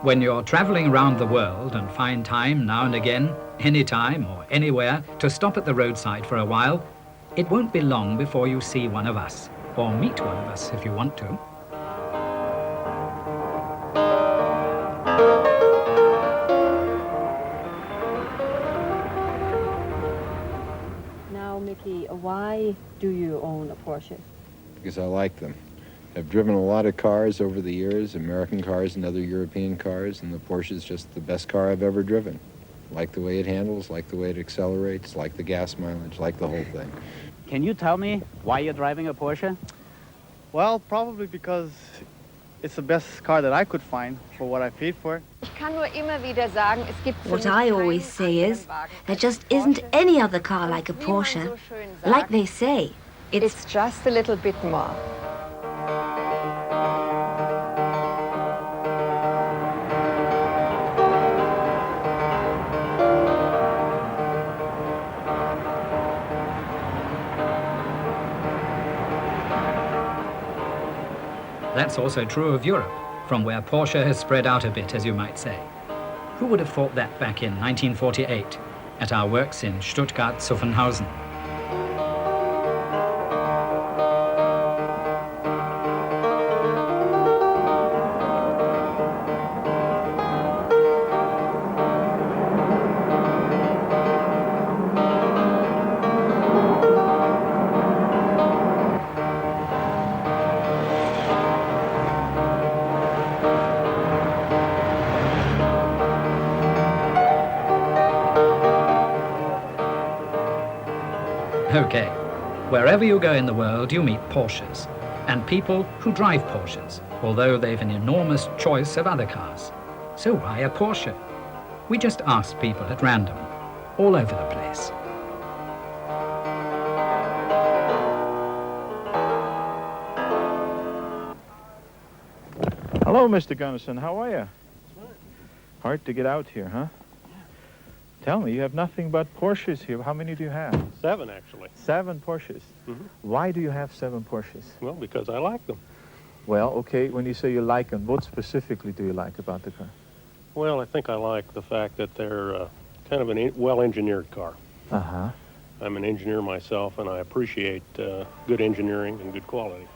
When you're traveling around the world and find time now and again, anytime or anywhere, to stop at the roadside for a while, it won't be long before you see one of us, or meet one of us if you want to. Now, Mickey, why do you own a Porsche? Because I like them. I've driven a lot of cars over the years, American cars and other European cars, and the Porsche is just the best car I've ever driven. Like the way it handles, like the way it accelerates, like the gas mileage, like the whole thing. Can you tell me why you're driving a Porsche? Well, probably because it's the best car that I could find for what I paid for it. What I always say is, there just isn't any other car like a Porsche. Like they say, It's just a little bit more. That's also true of Europe, from where Porsche has spread out a bit, as you might say. Who would have thought that back in 1948, at our works in Stuttgart-Zuffenhausen? Okay, wherever you go in the world, you meet Porsches, and people who drive Porsches, although they've an enormous choice of other cars. So why a Porsche? We just asked people at random, all over the place. Hello, Mr. Gunnison. How are you? Hard to get out here, huh? Tell me, you have nothing but Porsches here. How many do you have? 7, actually. 7 Porsches. Why do you have 7 Porsches? Well, because I like them. Well, okay, when you say you like them, what specifically do you like about the car? Well, I think I like the fact that they're kind of a well-engineered car. Uh-huh. I'm an engineer myself, and I appreciate good engineering and good quality.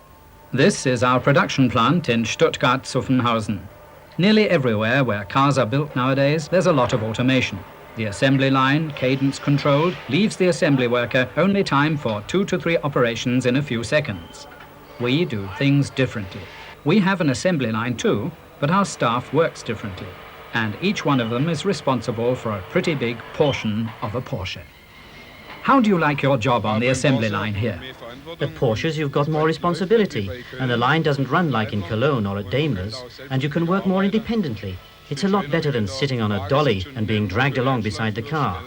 This is our production plant in Stuttgart-Zuffenhausen. Nearly everywhere where cars are built nowadays, there's a lot of automation. The assembly line, cadence controlled, leaves the assembly worker only time for 2 to 3 operations in a few seconds. We do things differently. We have an assembly line too, but our staff works differently, and each one of them is responsible for a pretty big portion of a Porsche. How do you like your job on the assembly line here? At Porsches, you've got more responsibility, and the line doesn't run like in Cologne or at Daimler's, and you can work more independently. It's a lot better than sitting on a dolly and being dragged along beside the car.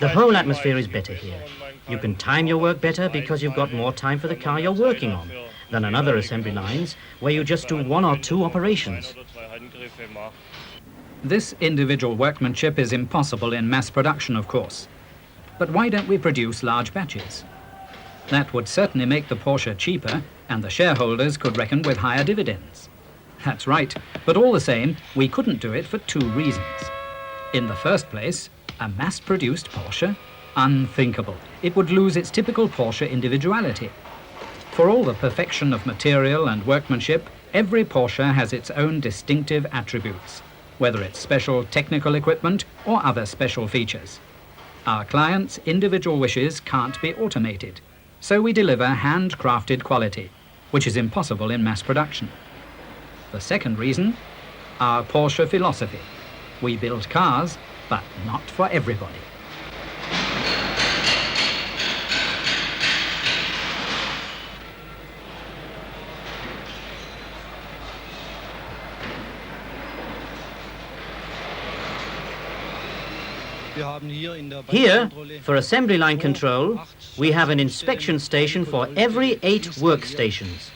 The whole atmosphere is better here. You can time your work better because you've got more time for the car you're working on than on other assembly lines where you just do 1 or 2 operations. This individual workmanship is impossible in mass production, of course. But why don't we produce large batches? That would certainly make the Porsche cheaper, and the shareholders could reckon with higher dividends. That's right, but all the same, we couldn't do it for 2 reasons. In the first place, a mass-produced Porsche? Unthinkable. It would lose its typical Porsche individuality. For all the perfection of material and workmanship, every Porsche has its own distinctive attributes, whether it's special technical equipment or other special features. Our clients' individual wishes can't be automated, so we deliver handcrafted quality, which is impossible in mass production. The second reason, our Porsche philosophy. We build cars, but not for everybody. Here, for assembly line control, we have an inspection station for every 8 workstations.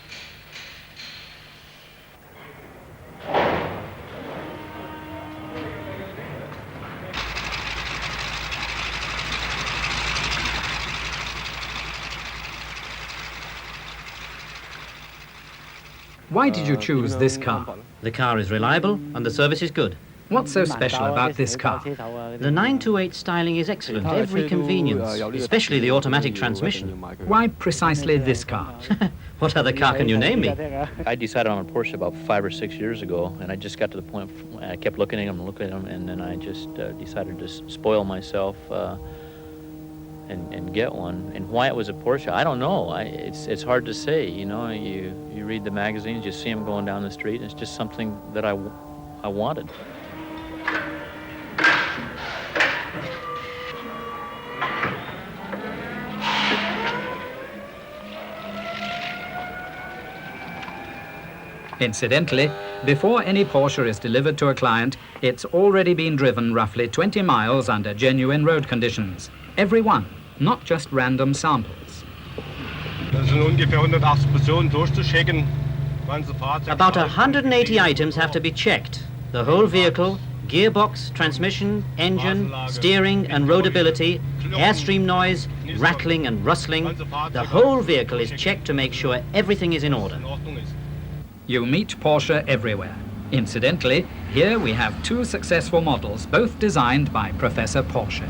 Why did you choose this car? The car is reliable and the service is good. What's so special about this car? The 928 styling is excellent, every convenience, especially the automatic transmission. Why precisely this car? What other car can you name me? I decided on a Porsche about 5 or 6 years ago, and I just got to the point, I kept looking at them, and then I just decided to spoil myself and get one. And why it was a Porsche, I don't know. It's hard to say, you know. You read the magazines, you see them going down the street, and it's just something that I wanted. Incidentally, before any Porsche is delivered to a client, it's already been driven roughly 20 miles under genuine road conditions. Every one, not just random samples. About 180 items have to be checked. The whole vehicle, gearbox, transmission, engine, steering and roadability, airstream noise, rattling and rustling. The whole vehicle is checked to make sure everything is in order. You meet Porsche everywhere. Incidentally, here we have two successful models, both designed by Professor Porsche.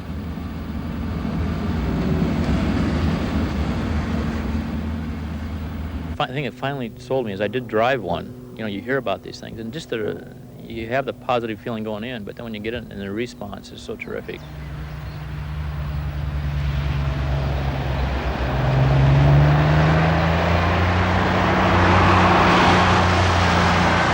The thing that finally sold me is I did drive one. You know, you hear about these things, and just you have the positive feeling going in, but then when you get in, and the response is so terrific.